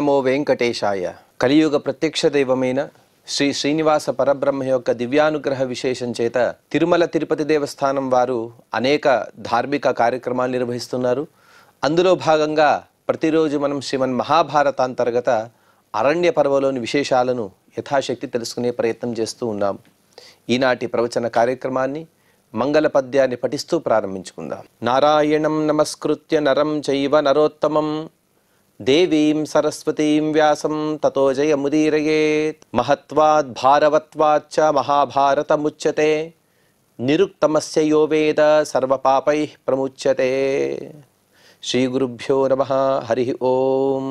నమో వెంకటేశాయ. కలియుగ ప్రత్యక్ష దైవమైన శ్రీ శ్రీనివాస పరబ్రహ్మ యొక్క దివ్యానుగ్రహ విశేషం చేత తిరుమల తిరుపతి దేవస్థానం వారు అనేక ధార్మిక కార్యక్రమాలు నిర్వహిస్తున్నారు. అందులో భాగంగా ప్రతిరోజు మనం శ్రీమన్ మహాభారతాంతర్గత అరణ్య పర్వలోని విశేషాలను యథాశక్తి తెలుసుకునే ప్రయత్నం చేస్తూ ఉన్నాం. ఈనాటి ప్రవచన కార్యక్రమాన్ని మంగళ పద్యాన్ని పఠిస్తూ ప్రారంభించుకుందాం. నారాయణం నమస్కృత్య నరం చైవ నరోత్తమం దేవీం సరస్వతీం వ్యాసం తతో జయముదీరయేత్. మహత్వాద్ భారవత్వాచ్చ మహాభారతముచ్యతే నిరుక్తమస్య యో వేద సర్వపాపైః ప్రముచ్యతే. శ్రీ గురుభ్యో నమః. హరి ఓం.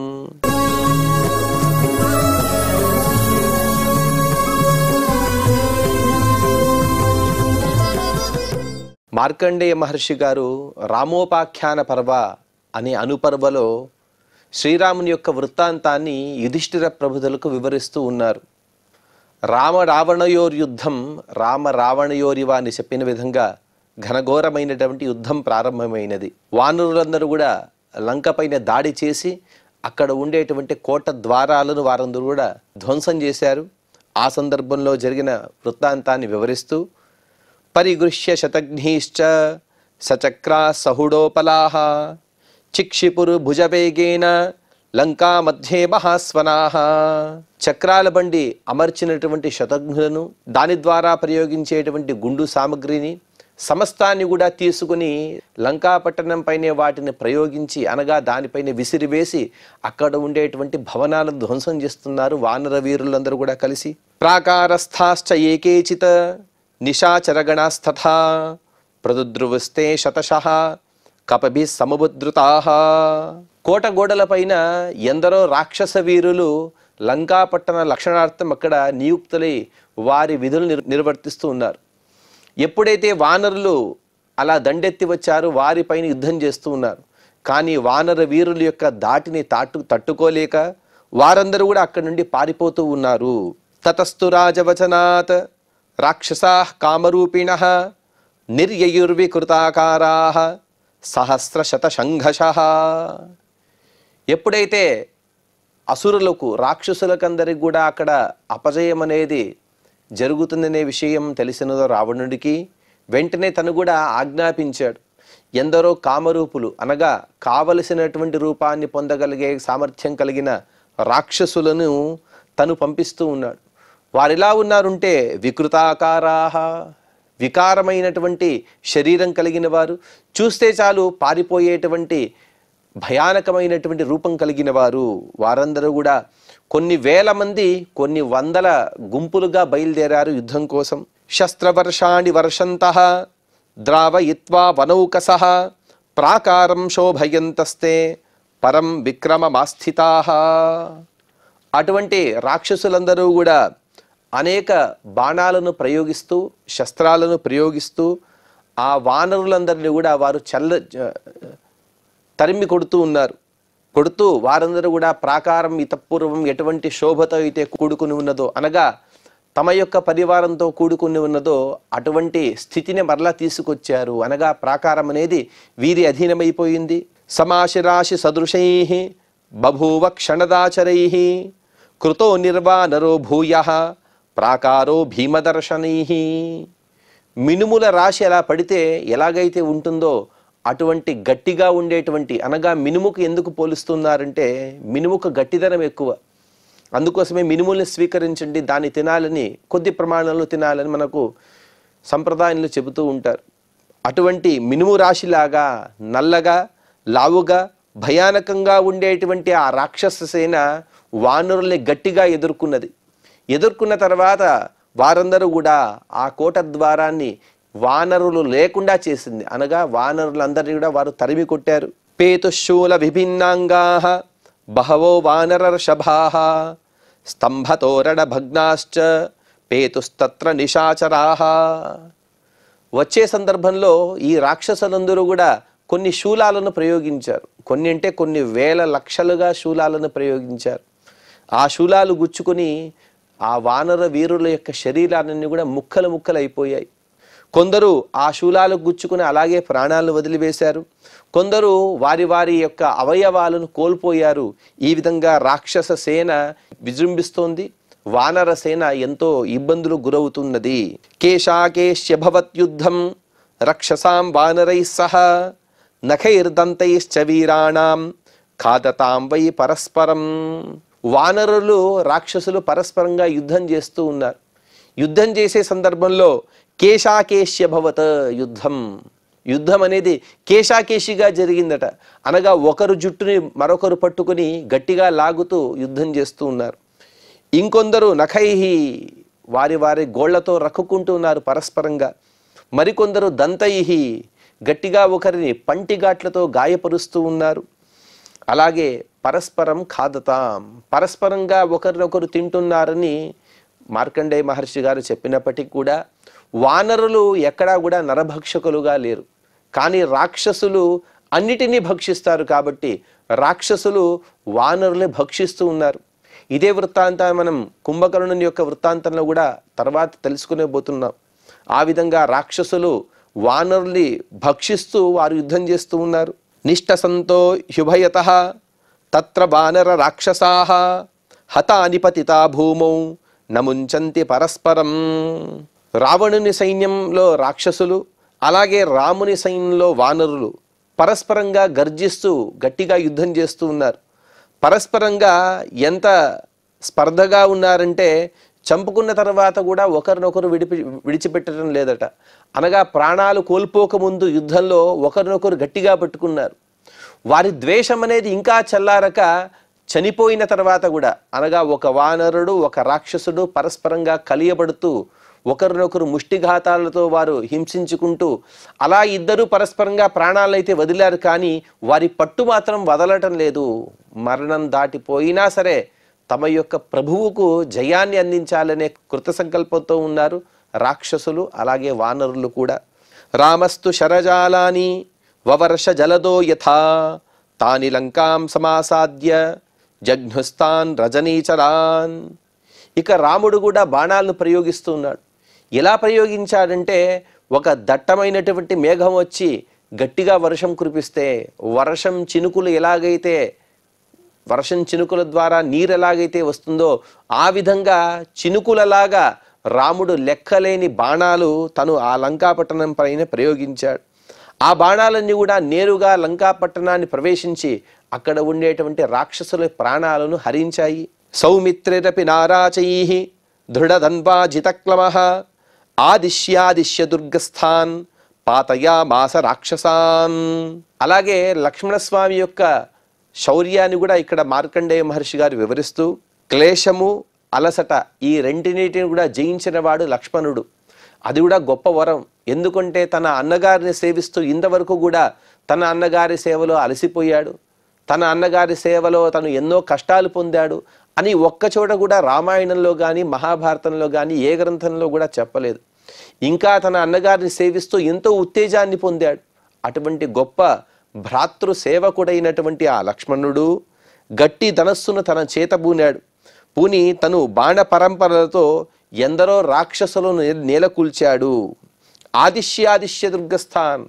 మార్కండేయ మహర్షి గారు రామోపాఖ్యాన పర్వ అనే అనుపర్వలో శ్రీరాముని యొక్క వృత్తాంతాన్ని యుధిష్ఠిర ప్రభువులకు వివరిస్తూ ఉన్నారు. రామ రావణయోర్యుద్ధం రామ రావణయోరివా అని చెప్పిన విధంగా ఘనఘోరమైనటువంటి యుద్ధం ప్రారంభమైనది. వానరులందరూ కూడా లంకపైన దాడి చేసి అక్కడ ఉండేటువంటి కోట ద్వారాలను వారందరూ కూడా ధ్వంసం చేశారు. ఆ సందర్భంలో జరిగిన వృత్తాంతాన్ని వివరిస్తూ పరిగృహ్య శతఘ్నీశ్చ సచక్రా సహుడోపలాహ చిక్షిపురు భుజవేగేన లంకా మధ్యే మహాస్వనాహ. చక్రాల బండి అమర్చినటువంటి శతఘ్నులను, దాని ద్వారా ప్రయోగించేటువంటి గుండు సామగ్రిని సమస్తాన్ని కూడా తీసుకుని లంకాపట్టణం పైనే వాటిని ప్రయోగించి అనగా దానిపైన విసిరివేసి అక్కడ ఉండేటువంటి భవనాలను ధ్వంసం చేస్తున్నారు వానర వీరులందరూ కూడా కలిసి. ప్రాకారస్థాశ్చ ఏకేచిత నిశాచరగణాస్తథా ప్రదుద్రువస్తే శతశః కపభి సముద్రుతాః. కోట గోడలపైన ఎందరో రాక్షస వీరులు లంకాపట్టణ లక్షణార్థం అక్కడ నియుక్తులై వారి విధులు నిర్వర్తిస్తూ ఉన్నారు. ఎప్పుడైతే వానరులు అలా దండెత్తి వచ్చారో వారిపైన యుద్ధం చేస్తూ ఉన్నారు. కానీ వానర వీరుల యొక్క దాటిని తట్టుకోలేక వారందరూ కూడా అక్కడి నుండి పారిపోతూ ఉన్నారు. తతస్తు రాజవచనాత్ రాక్షసాః కామరూపిణః నిర్యయుర్వికృతాకారాః సహస్రశతశంఘషః. ఎప్పుడైతే అసురులకు రాక్షసులకందరికి కూడా అక్కడ అపజయం అనేది జరుగుతుందనే విషయం తెలిసినదో రావణుడికి వెంటనే తను కూడా ఆజ్ఞాపించాడు. ఎందరో కామరూపులు అనగా కావలసినటువంటి రూపాన్ని పొందగలిగే సామర్థ్యం కలిగిన రాక్షసులను తను పంపిస్తూ ఉన్నాడు. వారిలా ఉన్నారుంటే వికృతాకారాః, వికారమైనటువంటి శరీరం కలిగిన వారు, చూస్తే చాలు పారిపోయేటువంటి భయానకమైనటువంటి రూపం కలిగిన వారు. వారందరూ కూడా కొన్ని వేల మంది కొన్ని వందల గుంపులుగా బయలుదేరారు యుద్ధం కోసం. శస్త్రవర్షాణి వర్షంతః ద్రావయిత్వా వనౌకసః ప్రాకారం శోభయంతస్తే పరం విక్రమమాస్థితాః. అటువంటి రాక్షసులందరూ కూడా అనేక బాణాలను ప్రయోగిస్తూ శస్త్రాలను ప్రయోగిస్తూ ఆ వానరులందరినీ కూడా వారు తరిమి కొడుతూ ఉన్నారు. కొడుతూ వారందరూ కూడా ప్రాకారం ఇతపూర్వం ఎటువంటి శోభతో అయితే కూడుకుని ఉన్నదో అనగా తమ యొక్క పరివారంతో కూడుకుని ఉన్నదో అటువంటి స్థితిని మరలా తీసుకొచ్చారు. అనగా ప్రాకారం అనేది వీరి అధీనమైపోయింది. సమాశిరాశి సదృశైః బభూవ క్షణదాచరైః కృతో నిర్వానరో భూయః ప్రాకారో భీమదర్శనైః. మినుముల రాశి అలా పడితే ఎలాగైతే ఉంటుందో అటువంటి గట్టిగా ఉండేటువంటి అనగా మినుముకు ఎందుకు పోలుస్తున్నారంటే మినుముకు గట్టిదనం ఎక్కువ. అందుకోసమే మినుముల్ని స్వీకరించండి, దాన్ని తినాలని కొద్ది ప్రమాణంలో తినాలని మనకు సంప్రదాయంలో చెబుతూ ఉంటారు. అటువంటి మినుము రాశిలాగా నల్లగా లావుగా భయానకంగా ఉండేటువంటి ఆ రాక్షస సేన వానరుల్ని గట్టిగా ఎదుర్కొన్న తర్వాత వారందరూ కూడా ఆ కోట ద్వారాన్ని వానరులు లేకుండా చేసింది. అనగా వానరులందరినీ కూడా వారు తరిమి కొట్టారు. పేతుశూల విభిన్నాంగాః బహవో వానరర్షభాః స్తంభతోరణ భగ్నాశ్చ పేతుస్తత్ర నిశాచరాః. వచ్చే సందర్భంలో ఈ రాక్షసులందరూ కూడా కొన్ని శూలాలను ప్రయోగించారు. కొన్ని అంటే కొన్ని వేల లక్షలుగా శూలాలను ప్రయోగించారు. ఆ శూలాలు గుచ్చుకొని ఆ వానర వీరుల యొక్క శరీరాలన్నీ కూడా ముక్కలు అయిపోయాయి. కొందరు ఆ శూలాలకు గుచ్చుకుని అలాగే ప్రాణాలను వదిలివేశారు. కొందరు వారి వారి యొక్క అవయవాలను కోల్పోయారు. ఈ విధంగా రాక్షస సేన విజృంభిస్తోంది. వానర సేన ఎంతో ఇబ్బందులు గురవుతున్నది. కేశాకేశ్యభవత్ యుద్ధం రక్షసాం వానరైః సహ నఖైర్దంతైశ్చ వీరాణాం ఖాదతాం వై పరస్పరం. వానరులు రాక్షసులు పరస్పరంగా యుద్ధం చేస్తూ ఉన్నారు. యుద్ధం చేసే సందర్భంలో కేశాకేశ్యభవత్ యుద్ధం, యుద్ధం అనేది కేశాకేశిగా జరిగిందట. అనగా ఒకరు జుట్టుని మరొకరు పట్టుకుని గట్టిగా లాగుతూ యుద్ధం చేస్తూ ఉన్నారు. ఇంకొందరు నఖైహి వారి వారి గోళ్లతో రక్కుకుంటూ ఉన్నారు పరస్పరంగా. మరికొందరు దంతైహి గట్టిగా ఒకరిని పంటిగాట్లతో గాయపరుస్తూ ఉన్నారు. అలాగే పరస్పరం ఖాదతాం పరస్పరంగా ఒకరినొకరు తింటున్నారని మార్కండేయ మహర్షి గారు చెప్పినప్పటికీ కూడా వానరులు ఎక్కడా కూడా నరభక్షకులుగా లేరు. కానీ రాక్షసులు అన్నిటినీ భక్షిస్తారు కాబట్టి రాక్షసులు వానరులే భక్షిస్తూ ఉన్నారు. ఇదే వృత్తాంతాన్ని మనం కుంభకర్ణుని యొక్క వృత్తాంతంలో కూడా తర్వాత తెలుసుకునే పోతున్నాం. ఆ విధంగా రాక్షసులు వానరుల్ని భక్షిస్తూ వారు యుద్ధం చేస్తూ ఉన్నారు. నిష్టసంతో హ్యుభయతః తత్ర వానర రాక్షసాః హతాని పతితా భూమౌ నముంచంతి పరస్పరం. రావణుని సైన్యంలో రాక్షసులు, అలాగే రాముని సైన్యంలో వానరులు పరస్పరంగా గర్జిస్తూ గట్టిగా యుద్ధం చేస్తూ ఉన్నారు. పరస్పరంగా ఎంత స్పర్ధగా ఉన్నారంటే చంపుకున్న తర్వాత కూడా ఒకరినొకరు విడిచిపెట్టడం లేదట. అనగా ప్రాణాలు కోల్పోకముందు యుద్ధంలో ఒకరినొకరు గట్టిగా పట్టుకున్నారు. వారి ద్వేషం అనేది ఇంకా చల్లారక చనిపోయిన తర్వాత కూడా, అనగా ఒక వానరుడు ఒక రాక్షసుడు పరస్పరంగా కలియబడుతూ ఒకరినొకరు ముష్టిఘాతాలతో వారు హింసించుకుంటూ అలా ఇద్దరు పరస్పరంగా ప్రాణాలైతే వదిలారు. కానీ వారి పట్టు మాత్రం వదలటం లేదు. మరణం దాటిపోయినా సరే తమ యొక్క ప్రభువుకు జయాన్ని అందించాలనే కృత సంకల్పంతో ఉన్నారు రాక్షసులు, అలాగే వానరులు కూడా. రామస్తు శరజాలాని వవర్ష జలదో యథా తాని లంకాం సమాసాద్య జఘ్నుస్తాన్ రజనీచరాన్. ఇక రాముడు కూడా బాణాలను ప్రయోగిస్తూ ఉన్నాడు. ఎలా ప్రయోగించాడంటే ఒక దట్టమైనటువంటి మేఘం వచ్చి గట్టిగా వర్షం కురిపిస్తే వర్షం చినుకులు ఎలాగైతే వర్షం చినుకుల ద్వారా నీరు ఎలాగైతే వస్తుందో ఆ విధంగా చినుకులలాగా రాముడు లెక్కలేని బాణాలు తను ఆ లంకాపట్టణం పైన ప్రయోగించాడు. ఆ బాణాలన్నీ కూడా నేరుగా లంకాపట్టణాన్ని ప్రవేశించి అక్కడ ఉండేటువంటి రాక్షసుల ప్రాణాలను హరించాయి. సౌమిత్రిరపి నారాచైః దృఢధన్వా జితక్లమః ఆదిశ్యాదిశ్య దుర్గస్థాన్ పాతయామాస రాక్షసాన్. అలాగే లక్ష్మణస్వామి యొక్క శౌర్యాన్ని కూడా ఇక్కడ మార్కండేయ మహర్షి గారు వివరిస్తూ క్లేశము అలసట ఈ రెంటినీటిని కూడా జయించిన వాడు లక్ష్మణుడు. అది కూడా గొప్ప వరం. ఎందుకంటే తన అన్నగారిని సేవిస్తూ ఇంతవరకు కూడా తన అన్నగారి సేవలో అలసిపోయాడు, తన అన్నగారి సేవలో తను ఎన్నో కష్టాలు పొందాడు అని ఒక్కచోట కూడా రామాయణంలో కానీ మహాభారతంలో కానీ ఏ గ్రంథంలో కూడా చెప్పలేదు. ఇంకా తన అన్నగారిని సేవిస్తూ ఎంతో ఉత్తేజాన్ని పొందాడు. అటువంటి గొప్ప భ్రాతృ సేవకుడైనటువంటి ఆ లక్ష్మణుడు గట్టి ధనస్సును తన చేత పూని తను బాణ పరంపరలతో ఎందరో రాక్షసులను నేలకూల్చాడు. ఆదిశ్యాదిశ్య దుర్గస్థాన్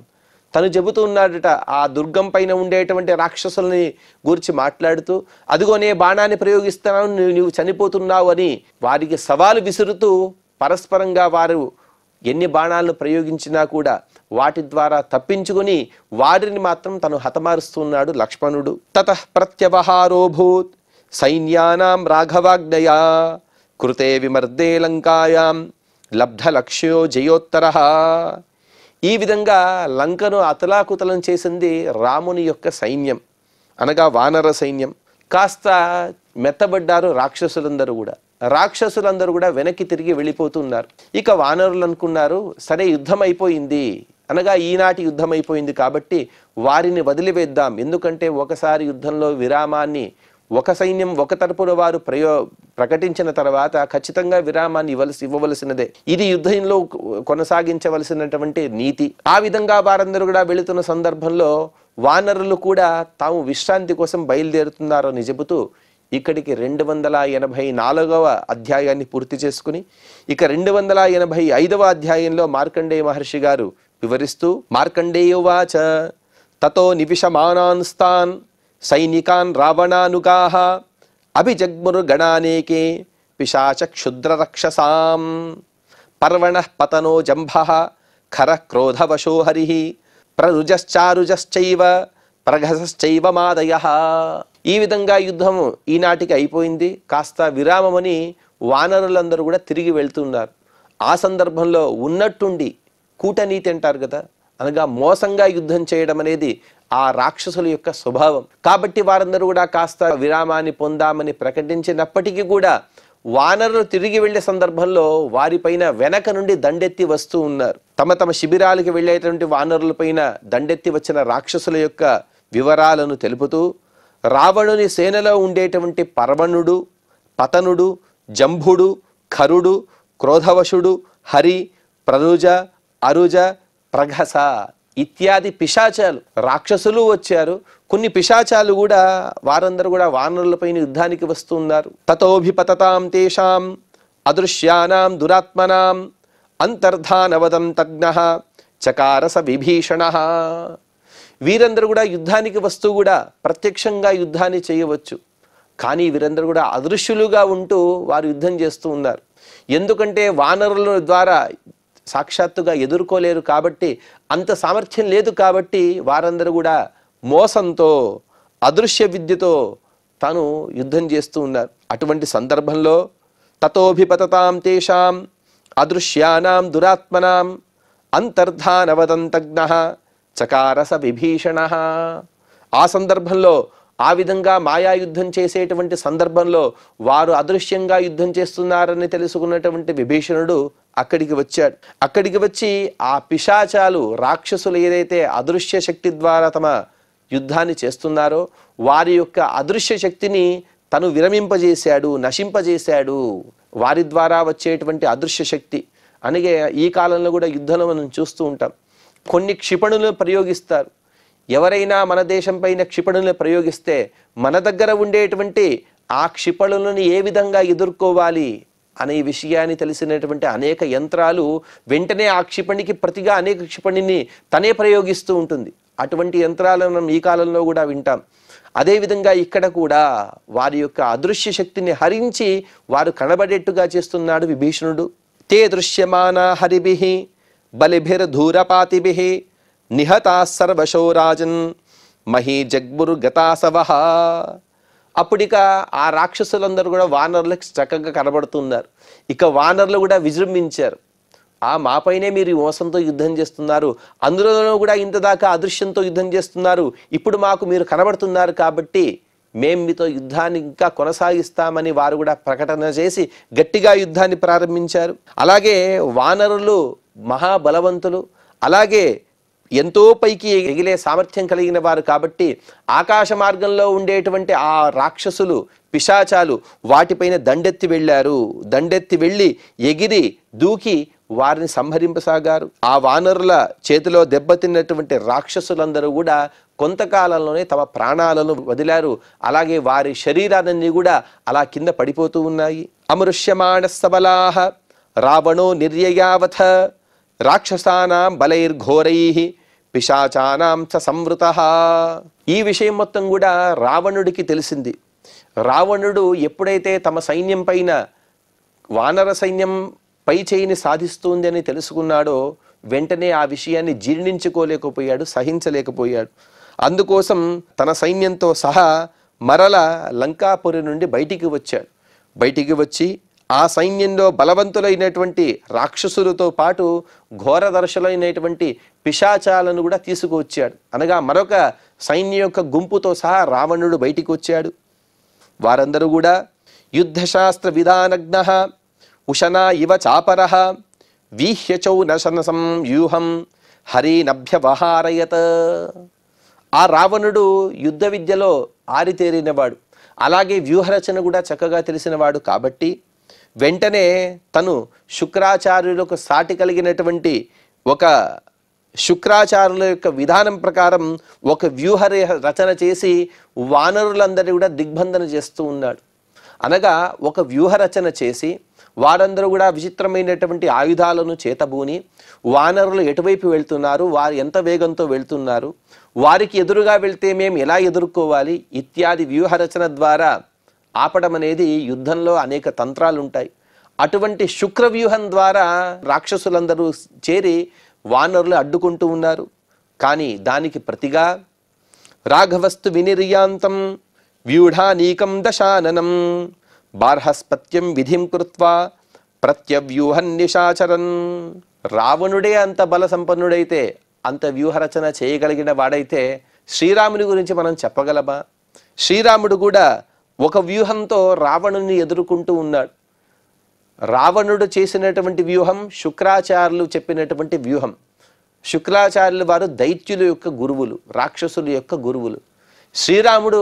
తను చెబుతున్నాడట. ఆ దుర్గం పైన ఉండేటువంటి రాక్షసుల్ని గురించి మాట్లాడుతూ అదిగో నే బాణాన్ని ప్రయోగిస్తున్నాను, నువ్వు చనిపోతున్నావు అని వారికి సవాలు విసురుతూ పరస్పరంగా వారు ఎన్ని బాణాలను ప్రయోగించినా కూడా వాటి ద్వారా తప్పించుకుని వారిని మాత్రం తను హతమారుస్తున్నాడు లక్ష్మణుడు. తతః ప్రత్యవహారోభూత్ సైన్యానాం రాఘవాగ్నయా కృతే విమర్దే లంకాయాం లబ్ధలక్ష్యో జయోత్తరః. ఈ విధంగా లంకను అతలాకుతలం చేసింది రాముని యొక్క సైన్యం, అనగా వానర సైన్యం. కాస్త మెత్తబడ్డారు రాక్షసులందరూ కూడా వెనక్కి తిరిగి వెళ్ళిపోతున్నారు. ఇక వానరులు అనుకున్నారు సరే యుద్ధం అయిపోయింది, అనగా ఈనాటి యుద్ధం అయిపోయింది కాబట్టి వారిని వదిలివేద్దాం. ఎందుకంటే ఒకసారి యుద్ధంలో విరామాన్ని ఒక సైన్యం ఒక తరపున వారు ప్రకటించిన తర్వాత ఖచ్చితంగా విరామాన్ని ఇవ్వవలసినదే. ఇది యుద్ధంలో కొనసాగించవలసినటువంటి నీతి. ఆ విధంగా వారందరూ కూడా వెళుతున్న సందర్భంలో వానరులు కూడా తాము విశ్రాంతి కోసం బయలుదేరుతున్నారని చెబుతూ ఇక్కడికి 284వ అధ్యాయాన్ని పూర్తి చేసుకుని ఇక 285వ అధ్యాయంలో మార్కండేయ మహర్షి గారు వివరిస్తూ మార్కండేయువాచ తతో నివిషమానాన్స్తాన్ సైనికాన్ రావణానుగాః అభిజగ్ముర్గణానేకే పిశాచ క్షుద్రరక్షసాం పర్వణః పతనో జంభః ఖరః క్రోధవశో హరిః ప్రరుజశ్చారుజశ్చైవ ప్రఘసశ్చైవ మాదయః. ఈ విధంగా యుద్ధం ఈనాటికి అయిపోయింది. కాస్త విరామమని వానరులందరూ కూడా తిరిగి వెళ్తున్నారు. ఆ సందర్భంలో ఉన్నట్టుండి కూటనీతి అంటారు కదా, అనగా మోసంగా యుద్ధం చేయడం అనేది ఆ రాక్షసుల యొక్క స్వభావం. కాబట్టి వారందరూ కూడా కాస్త విరామాన్ని పొందామని ప్రకటించినప్పటికీ కూడా వానరులు తిరిగి వెళ్లే సందర్భంలో వారిపైన వెనక నుండి దండెత్తి వస్తూ ఉన్నారు. తమ తమ శిబిరాలకు వెళ్ళేటువంటి వానరుల పైన దండెత్తి వచ్చిన రాక్షసుల యొక్క వివరాలను తెలుపుతూ రావణుని సేనలో ఉండేటువంటి పర్వణుడు, పతనుడు, జంభుడు, ఖరుడు, క్రోధవశుడు, హరి, ప్రరుజ, అరుజ, ప్రఘస ఇత్యాది పిశాచాలు రాక్షసులు వచ్చారు. కొన్ని పిశాచాలు కూడా వారందరూ కూడా వానరులపైన యుద్ధానికి వస్తున్నారు. తతోభిపతతాం తేషాం అదృశ్యానాం దురాత్మనాం అంతర్ధానవదం తజ్ఞః చకారస విభీషణః. వీరందరూ కూడా యుద్ధానికి వస్తూ కూడా ప్రత్యక్షంగా యుద్ధాన్ని చేయవచ్చు, కానీ వీరందరూ కూడా అదృశ్యులుగా ఉంటూ వారు యుద్ధం చేస్తూ ఉన్నారు. ఎందుకంటే వానరుల ద్వారా సాక్షాత్తుగా ఎదుర్కోలేరు కాబట్టి, అంత సామర్థ్యం లేదు కాబట్టి వారందరూ కూడా మోసంతో అదృశ్య విద్యతో తాను యుద్ధం చేస్తూ ఉన్నారు. అటువంటి సందర్భంలో తతోభిపతతాం తేషాం అదృశ్యానాం దురాత్మనాం అంతర్ధానవదం తజ్ఞః చకారస విభీషణః. ఆ సందర్భంలో ఆ విధంగా మాయా యుద్ధం చేసేటువంటి సందర్భంలో వారు అదృశ్యంగా యుద్ధం చేస్తున్నారని తెలుసుకున్నటువంటి విభీషణుడు అక్కడికి వచ్చాడు. అక్కడికి వచ్చి ఆ పిశాచాలు రాక్షసులు ఏదైతే అదృశ్య శక్తి ద్వారా తమ యుద్ధాన్ని చేస్తున్నారో వారి యొక్క అదృశ్య శక్తిని తను విరమింపజేశాడు, నశింపజేశాడు. వారి ద్వారా వచ్చేటువంటి అదృశ్య శక్తి అనగా ఈ కాలంలో కూడా యుద్ధంలో మనం చూస్తూ ఉంటాం. కొన్ని క్షిపణులను ప్రయోగిస్తారు. ఎవరైనా మన దేశం పైన క్షిపణులను ప్రయోగిస్తే మన దగ్గర ఉండేటువంటి ఆ క్షిపణులను ఏ విధంగా ఎదుర్కోవాలి అనే విషయాన్ని తెలిసినటువంటి అనేక యంత్రాలు వెంటనే ఆ క్షిపణికి ప్రతిగా అనేక క్షిపణిని తనే ప్రయోగిస్తూ ఉంటుంది. అటువంటి యంత్రాలను మనం ఈ కాలంలో కూడా వింటాం. అదేవిధంగా ఇక్కడ కూడా వారి యొక్క అదృశ్య శక్తిని హరించి వారు కనబడేట్టుగా చేస్తున్నాడు విభీషణుడు. తే దృశ్యమానా హరిభిః బలిభిర్ధూరపాతిభిః నిహతా సర్వశో రాజన్ మహీ జగ్ముర్గతాసవః. అప్పుడిక ఆ రాక్షసులందరూ కూడా వానరులకు చక్కగా కనబడుతున్నారు. ఇక వానరులు కూడా విజృంభించారు. మాపైనే మీరు మోసంతో యుద్ధం చేస్తున్నారు, అందులోనూ కూడా ఇంతదాకా అదృశ్యంతో యుద్ధం చేస్తున్నారు, ఇప్పుడు మాకు మీరు కనబడుతున్నారు కాబట్టి మేము మీతో యుద్ధాన్ని ఇంకా కొనసాగిస్తామని వారు కూడా ప్రకటన చేసి గట్టిగా యుద్ధాన్ని ప్రారంభించారు. అలాగే వానరులు మహాబలవంతులు, అలాగే ఎంతో పైకి ఎగిలే సామర్థ్యం కలిగిన వారు కాబట్టి ఆకాశ మార్గంలో ఉండేటువంటి ఆ రాక్షసులు పిశాచాలు వాటిపైన దండెత్తి వెళ్ళారు. దండెత్తి వెళ్ళి ఎగిరి దూకి వారిని సంహరింపసాగారు. ఆ వానరుల చేతిలో దెబ్బతిన్నటువంటి రాక్షసులందరూ కూడా కొంతకాలంలోనే తమ ప్రాణాలను వదిలారు. అలాగే వారి శరీరాలన్నీ కూడా అలా కింద పడిపోతూ ఉన్నాయి. అమృష్యమాణ సబలాః రావణో నిర్యయావథ రాక్షసానాం బలైర్ఘోరైః పిశాచానాం చ సంవృతః. ఈ విషయం మొత్తం కూడా రావణుడికి తెలిసింది. రావణుడు ఎప్పుడైతే తమ సైన్యం పైన వానర సైన్యం పై చేయిని సాధిస్తుంది అని తెలుసుకున్నాడో వెంటనే ఆ విషయాన్ని జీర్ణించుకోలేకపోయాడు, సహించలేకపోయాడు. అందుకోసం తన సైన్యంతో సహా మరల లంకాపురి నుండి బయటికి వచ్చాడు. బయటికి వచ్చి ఆ సైన్యంలో బలవంతులైనటువంటి రాక్షసులతో పాటు ఘోరదర్శులైనటువంటి పిశాచాలను కూడా తీసుకువచ్చాడు. అనగా మరొక సైన్యం యొక్క గుంపుతో సహా రావణుడు బయటికి వచ్చాడు. వారందరూ కూడా యుద్ధశాస్త్ర విధానజ్ఞః ఉషనా ఇవ చాపరః వీహ్యచౌ నశనసం వ్యూహం హరినభ్యవహారయత్. ఆ రావణుడు యుద్ధ విద్యలో ఆరితేరినవాడు, అలాగే వ్యూహరచన కూడా చక్కగా తెలిసినవాడు కాబట్టి వెంటనే తను శుక్రాచార్యులకు సాటి కలిగినటువంటి ఒక శుక్రాచార్యుల యొక్క విధానం ప్రకారం ఒక వ్యూహ రచన చేసి వానరులందరినీ కూడా దిగ్బంధన చేస్తూ ఉన్నాడు. అనగా ఒక వ్యూహ రచన చేసి వారందరూ కూడా విచిత్రమైనటువంటి ఆయుధాలను చేతబూని వానరులు ఎటువైపు వెళ్తున్నారు, వారు ఎంత వేగంతో వెళ్తున్నారు, వారికి ఎదురుగా వెళ్తే మేము ఎలా ఎదుర్కోవాలి ఇత్యాది వ్యూహ రచన ద్వారా ఆపడం అనేది యుద్ధంలో అనేక తంత్రాలు ఉంటాయి. అటువంటి శుక్ర వ్యూహం ద్వారా రాక్షసులందరూ చేరి వానరులు అడ్డుకుంటూ ఉన్నారు. కానీ దానికి ప్రతిగా రాఘవస్తు వినిర్యాంతం వ్యూఢానీకం దశాననం బార్హస్పత్యం విధిం కృత్వా ప్రత్యవ్యూహం నిశాచరన్. రావణుడే అంత బల సంపన్నుడైతే, అంత వ్యూహరచన చేయగలిగిన వాడైతే శ్రీరాముని గురించి మనం చెప్పగలమా? శ్రీరాముడు కూడా ఒక వ్యూహంతో రావణుని ఎదుర్కొంటూ ఉన్నాడు. రావణుడు చేసినటువంటి వ్యూహం శుక్రాచార్యులు చెప్పినటువంటి వ్యూహం. శుక్రాచార్యులు వారు దైత్యుల యొక్క గురువులు, రాక్షసుల యొక్క గురువులు. శ్రీరాముడు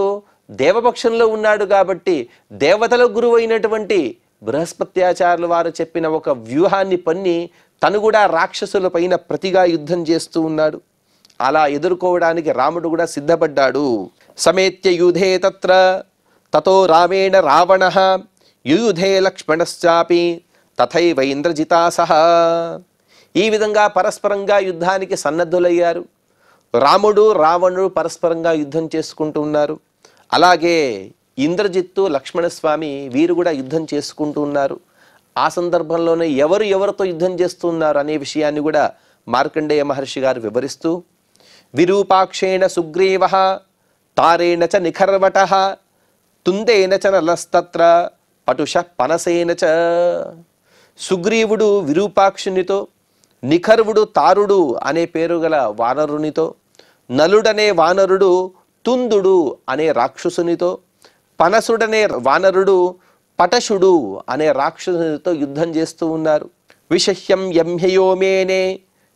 దేవపక్షంలో ఉన్నాడు కాబట్టి దేవతల గురువు అయినటువంటి బృహస్పత్యాచార్యుల వారు చెప్పిన ఒక వ్యూహాన్ని పన్ని తను కూడా రాక్షసుల పైన ప్రతిగా యుద్ధం చేస్తూ ఉన్నాడు. అలా ఎదుర్కోవడానికి రాముడు కూడా సిద్ధపడ్డాడు. సమేత్య యూధే తత్ర తతో రామేణ రావణః యూధే లక్ష్మణశ్చాపి తథైవ ఇంద్రజితా సహ. ఈ విధంగా పరస్పరంగా యుద్ధానికి సన్నద్ధులయ్యారు. రాముడు రావణుడు పరస్పరంగా యుద్ధం చేసుకుంటూ ఉన్నారు. అలాగే ఇంద్రజిత్తు లక్ష్మణస్వామి వీరు కూడా యుద్ధం చేసుకుంటూ ఉన్నారు. ఆ సందర్భంలోనే ఎవరితో యుద్ధం చేస్తున్నారు అనే విషయాన్ని కూడా మార్కండేయ మహర్షి గారు వివరిస్తూ విరూపాక్షేణ సుగ్రీవః తారేణ చ నిఖర్వటః తుందేన చ నలస్తత్ర పటుష పనసేన చ. సుగ్రీవుడు విరూపాక్షునితో, నిఖర్వుడు తారుడు అనే పేరు గల వానరునితో, నలుడనే వానరుడు తుందుడు అనే రాక్షసునితో, పనసుడనే వానరుడు పటశుడు అనే రాక్షసునితో యుద్ధం చేస్తూ ఉన్నారు. విషహ్యం యమ్హయోమేనే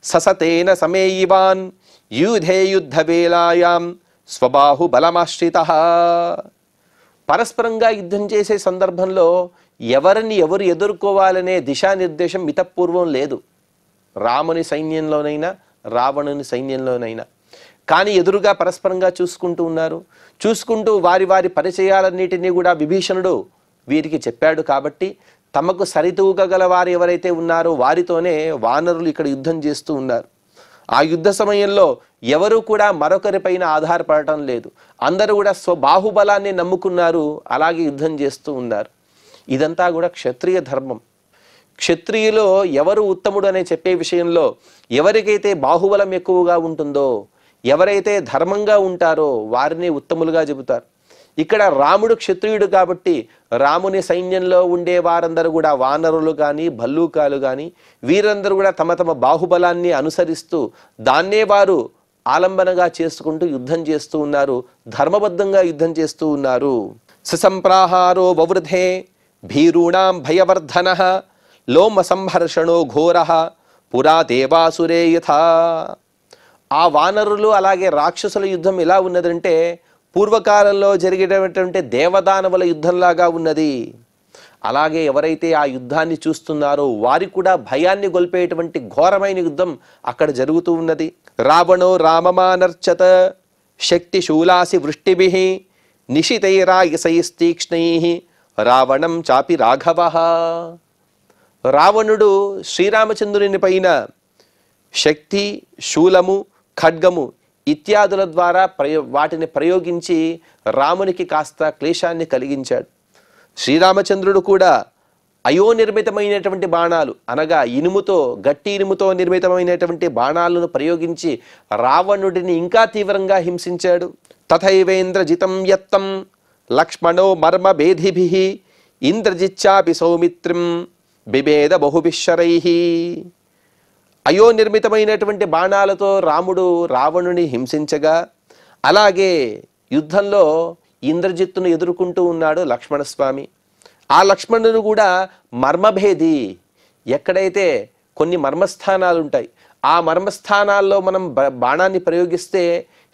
ససతేన సమేయివాన్ యూధే యుద్ధ వేళాయాం స్వబాహు బలమాశ్రితః. పరస్పరంగా యుద్ధం చేసే సందర్భంలో ఎవరు ఎదుర్కోవాలనే దిశానిర్దేశం మితపూర్వం లేదు, రాముని సైన్యంలోనైనా రావణుని సైన్యంలోనైనా. కానీ ఎదురుగా పరస్పరంగా చూసుకుంటూ ఉన్నారు. చూసుకుంటూ వారి పరిచయాలన్నిటినీ కూడా విభీషణుడు వీరికి చెప్పాడు కాబట్టి తమకు సరితూగగల వారు ఎవరైతే ఉన్నారో వారితోనే వానరులు ఇక్కడ యుద్ధం చేస్తూ ఉన్నారు. ఆ యుద్ధ సమయంలో ఎవరు కూడా మరొకరిపైన ఆధారపడటం లేదు. అందరూ కూడా స్వబాహుబలాన్ని నమ్ముకున్నారు. అలాగే యుద్ధం చేస్తూ ఉన్నారు. ఇదంతా కూడా క్షత్రియ ధర్మం. క్షత్రియులో ఎవరు ఉత్తముడు అనే చెప్పే విషయంలో ఎవరికైతే బాహుబలం ఎక్కువగా ఉంటుందో, ఎవరైతే ధర్మంగా ఉంటారో వారిని ఉత్తములుగా చెబుతారు. ఇక్కడ రాముడు క్షత్రియుడు కాబట్టి రాముని సైన్యంలో ఉండే వారందరూ కూడా వానరులు కానీ భల్లూకాలు కానీ వీరందరూ కూడా తమ తమ బాహుబలాన్ని అనుసరిస్తూ దాన్నే వారు ఆలంబనగా చేసుకుంటూ యుద్ధం చేస్తూ ఉన్నారు. ధర్మబద్ధంగా యుద్ధం చేస్తూ ఉన్నారు. సుసంప్రాహారో వవృధే భీరూణాం భయవర్ధనః లోమ సంహర్షణో ఘోరః పురా దేవాసురే యథా. ఆ వానరులు అలాగే రాక్షసుల యుద్ధం ఎలా ఉన్నదంటే పూర్వకాలంలో జరిగేటటువంటి దేవదానవుల యుద్ధంలాగా ఉన్నది. అలాగే ఎవరైతే ఆ యుద్ధాన్ని చూస్తున్నారో వారికి కూడా భయాన్ని గొల్పేటువంటి ఘోరమైన యుద్ధం అక్కడ జరుగుతూ ఉన్నది. రావణో రామమానర్చత శక్తి శూలాసి వృష్టిభిః నిశితైరాయసైస్తీక్ష్ణైః రావణం చాపి రాఘవః. రావణుడు శ్రీరామచంద్రుని పైన శక్తి, శూలము, ఖడ్గము ఇత్యాదుల ద్వారా వాటిని ప్రయోగించి రామునికి కాస్త క్లేశాన్ని కలిగించాడు. శ్రీరామచంద్రుడు కూడా అయోనిర్మితమైనటువంటి బాణాలు అనగా ఇనుముతో, గట్టి ఇనుముతో నిర్మితమైనటువంటి బాణాలను ప్రయోగించి రావణుడిని ఇంకా తీవ్రంగా హింసించాడు. తథైవేంద్రజితం యత్తం లక్ష్మణో మర్మ భేదిభిః ఇంద్రజిచ్చాపి సౌమిత్రిం బిభేద బహుభిశ్శరైః. అయోనిర్మితమైనటువంటి బాణాలతో రాముడు రావణుని హింసించగా అలాగే యుద్ధంలో ఇంద్రజిత్తును ఎదుర్కొంటూ ఉన్నాడు లక్ష్మణస్వామి. ఆ లక్ష్మణుడు కూడా మర్మభేది. ఎక్కడైతే కొన్ని మర్మస్థానాలు ఉంటాయి ఆ మర్మస్థానాల్లో మనం బాణాన్ని ప్రయోగిస్తే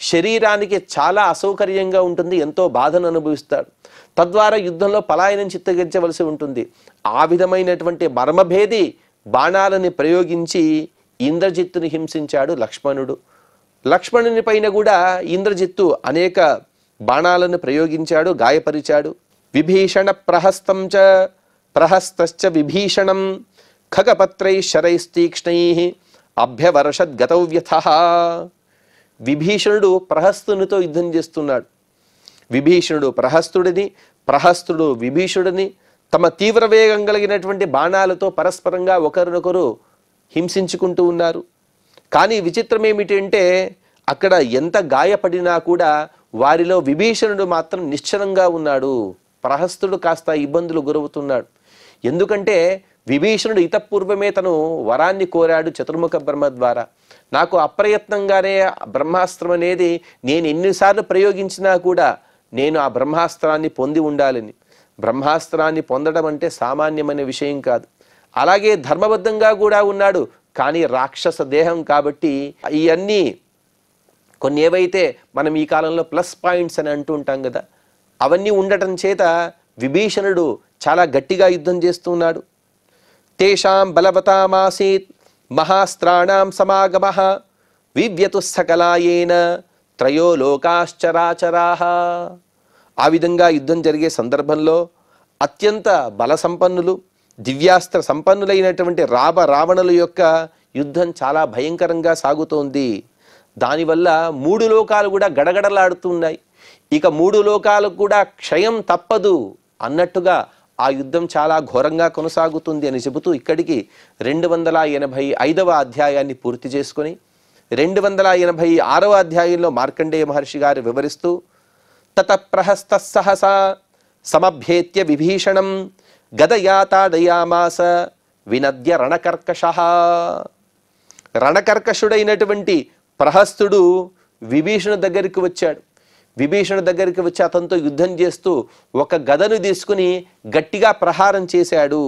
శరీరానికి చాలా అసౌకర్యంగా ఉంటుంది, ఎంతో బాధను అనుభవిస్తాడు. తద్వారా యుద్ధంలో పలాయనం చిత్తగించవలసి ఉంటుంది. ఆ విధమైనటువంటి మర్మభేది బాణాలని ప్రయోగించి ఇంద్రజిత్తుని హింసించాడు లక్ష్మణుడు. లక్ష్మణుని పైన కూడా ఇంద్రజిత్తు అనేక బాణాలను ప్రయోగించాడు, గాయపరిచాడు. విభీషణ ప్రహస్తశ్చ విభీషణం ఖగపత్రై శరైస్తీక్ష్ణై అభ్యవర్షద్గతవ్యథః. విభీషణుడు ప్రహస్తునితో యుద్ధం చేస్తున్నాడు. విభీషణుడు ప్రహస్తుడిని, ప్రహస్తుడు విభీషణుడిని తమ తీవ్ర వేగం కలిగినటువంటి బాణాలతో పరస్పరంగా ఒకరినొకరు హింసించుకుంటూ ఉన్నారు. కానీ విచిత్రం ఏమిటంటే అక్కడ ఎంత గాయపడినా కూడా వారిలో విభీషణుడు మాత్రం నిశ్చలంగా ఉన్నాడు. ప్రహస్తుడు కాస్త ఇబ్బందులు గురవుతున్నాడు. ఎందుకంటే విభీషణుడు ఇతపూర్వమే తను వరాన్ని కోరాడు చతుర్ముఖ బ్రహ్మ ద్వారా. నాకు అప్రయత్నంగానే బ్రహ్మాస్త్రం అనేది నేను ఎన్నిసార్లు ప్రయోగించినా కూడా నేను ఆ బ్రహ్మాస్త్రాన్ని పొంది ఉండాలని. బ్రహ్మాస్త్రాన్ని పొందడం అంటే సామాన్యమైన విషయం కాదు. అలాగే ధర్మబద్ధంగా కూడా ఉన్నాడు. కానీ రాక్షస దేహం కాబట్టి ఇవన్నీ కొన్ని ఏవైతే మనం ఈ కాలంలో ప్లస్ పాయింట్స్ అని అంటూ ఉంటాం కదా, అవన్నీ ఉండటం చేత విభీషణుడు చాలా గట్టిగా యుద్ధం చేస్తున్నాడు. తేషాం బలవతామాసీత్ మహాస్త్రాణాం సమాగమః వివ్యతు సకలాయేన త్రయో లోకాశ్చరాచరాః. ఆ విధంగా యుద్ధం జరిగే సందర్భంలో అత్యంత బల సంపన్నులు, దివ్యాస్త్ర సంపన్నులైనటువంటి రావణుల యొక్క యుద్ధం చాలా భయంకరంగా సాగుతోంది. దానివల్ల 3 లోకాలు కూడా గడగడలాడుతున్నాయి. ఇక 3 లోకాలకు కూడా క్షయం తప్పదు అన్నట్టుగా ఆ యుద్ధం చాలా ఘోరంగా కొనసాగుతుంది అని చెబుతూ ఇక్కడికి 285వ అధ్యాయాన్ని పూర్తి చేసుకొని 286వ అధ్యాయంలో మార్కండేయ మహర్షి గారు వివరిస్తూ తతఃప్రహస్త సహసా సమభ్యేత్య విభీషణం గదయాతాడయామాస వినద్య రణకర్కషః. రణకర్కషుడైనటువంటి ప్రహస్తుడు విభీషణ దగ్గరికి వచ్చాడు. విభీషణ దగ్గరికి వచ్చి అతనితో యుద్ధం చేస్తూ ఒక గదను తీసుకుని గట్టిగా ప్రహారం చేశాడు.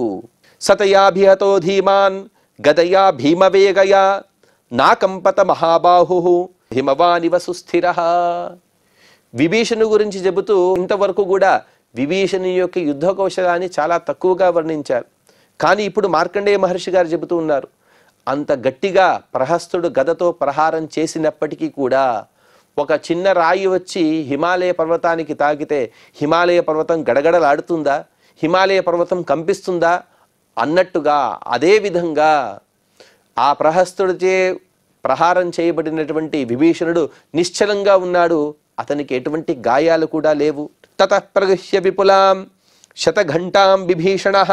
సతయాభిహతో ధీమాన్ గదయా భీమవేగయా నాకంపత మహాబాహు హిమవానివ సుస్థిరః. విభీషణు గురించి చెబుతూ ఇంతవరకు కూడా విభీషణుని యొక్క యుద్ధ కౌశలాన్ని చాలా తక్కువగా వర్ణించారు. కానీ ఇప్పుడు మార్కండేయ మహర్షి గారు చెబుతూ ఉన్నారు, అంత గట్టిగా ప్రహస్తుడు గదతో ప్రహారం చేసినప్పటికీ కూడా ఒక చిన్న రాయి వచ్చి హిమాలయ పర్వతానికి తాకితే హిమాలయ పర్వతం గడగడలాడుతుందా, హిమాలయ పర్వతం కంపిస్తుందా అన్నట్టుగా అదే విధంగా ఆ ప్రహస్తుడిచే ప్రహారం చేయబడినటువంటి విభీషణుడు నిశ్చలంగా ఉన్నాడు. అతనికి ఎటువంటి గాయాలు కూడా లేవు. తతః ప్రగృహ్య విపులాం శతఘంటాం విభీషణః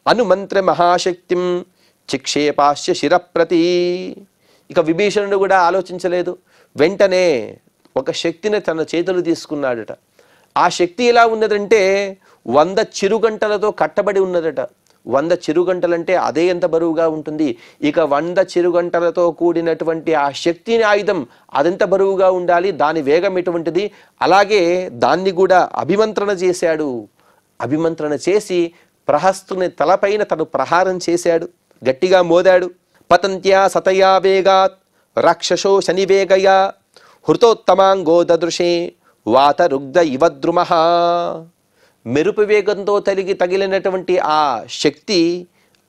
అనుమంత్ర మహాశక్తిం చిక్షేపాస్య శిరప్రతి. ఇక విభీషణుడు కూడా ఆలోచించలేదు. వెంటనే ఒక శక్తిని తన చేతులు తీసుకున్నాడట. ఆ శక్తి ఎలా ఉన్నదంటే 100 చిరుగంటలతో కట్టబడి ఉన్నదట. 100 చిరుగంటలంటే అదే ఎంత బరువుగా ఉంటుంది. ఇక 100 చిరుగంటలతో కూడినటువంటి ఆ శక్తిని ఆయుధం అదెంత బరువుగా ఉండాలి, దాని వేగం ఎటువంటిది. అలాగే దాన్ని కూడా అభిమంత్రణ చేశాడు. అభిమంత్రణ చేసి ప్రహస్తుని తలపైన తను ప్రహారం చేశాడు, గట్టిగా మోదాడు. పతంత్యా సతయా వేగాత్ రాక్షసో శనివేగయా హృతోత్తమాంగో దదృశే వాతరుగ్ధ ఇవద్రుమః. మెరుపు వేగంతో తగిలినటువంటి ఆ శక్తి,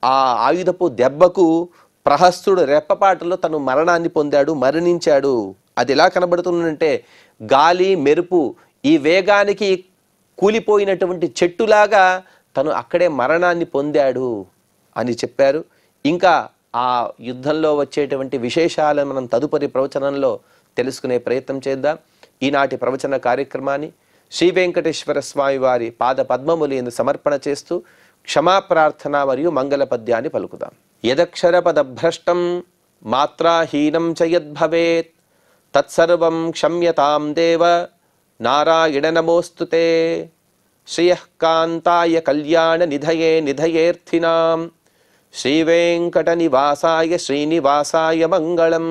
ఆ ఆయుధపు దెబ్బకు ప్రహస్తుడు రెప్పపాటలో తను మరణాన్ని పొందాడు, మరణించాడు. అది ఎలా కనబడుతుందంటే గాలి మెరుపు ఈ వేగానికి కూలిపోయినటువంటి చెట్టులాగా తను అక్కడే మరణాన్ని పొందాడు అని చెప్పారు. ఇంకా ఆ యుద్ధంలో వచ్చేటువంటి విశేషాలను మనం తదుపరి ప్రవచనంలో తెలుసుకునే ప్రయత్నం చేద్దాం. ఈనాటి ప్రవచన కార్యక్రమాన్ని శ్రీ వెంకటేశ్వర స్వామి వారి పాద పద్మములందు సమర్పణ చేస్తూ క్షమాప్రార్థన మరియు మంగళ పద్యాన్ని పలుకుదాం. యదక్షర పదభ్రష్టం మాత్రాహీనం చ యద్భవేత్ తత్సర్వం క్షమ్యతాం దేవ నారాయణ నమోస్తుతే. శ్రియః కాంతాయ కళ్యాణ నిధయే నిధయేర్థినాం శ్రీవేంకట నివాసాయ శ్రీనివాసాయ మంగళం.